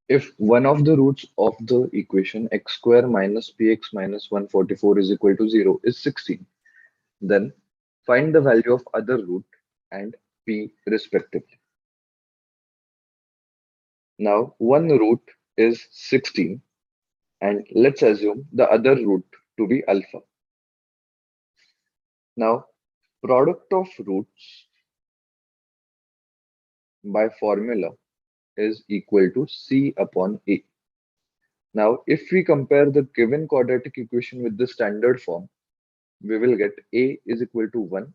If one of the roots of the equation x square minus px minus 144 is equal to 0 is 16, then find the value of other root and p respectively. Now, one root is 16, and let's assume the other root to be alpha. Now, product of roots by formula is equal to c upon a. Now, if we compare the given quadratic equation with the standard form, we will get a is equal to 1,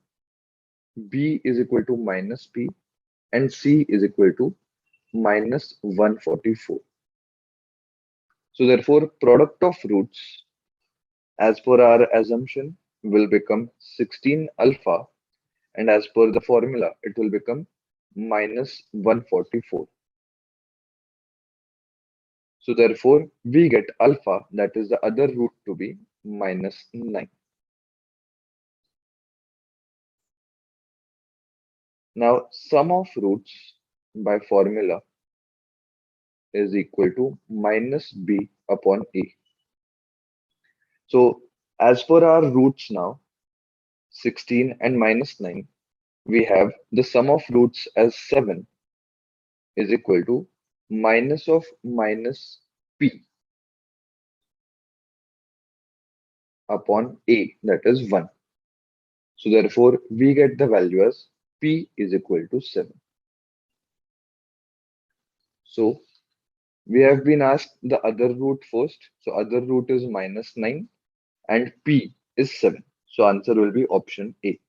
b is equal to minus p, and c is equal to minus 144. So therefore, product of roots, as per our assumption, will become 16 alpha, and as per the formula, it will become minus 144. So therefore, we get alpha, that is the other root, to be minus 9. Now, sum of roots by formula is equal to minus b upon a. So as per our roots now, 16 and minus 9, we have the sum of roots as 7 is equal to minus of minus p upon a, that is 1. So therefore, we get the value as p is equal to 7. So we have been asked the other root first. So other root is minus 9 and p is 7. So answer will be option A.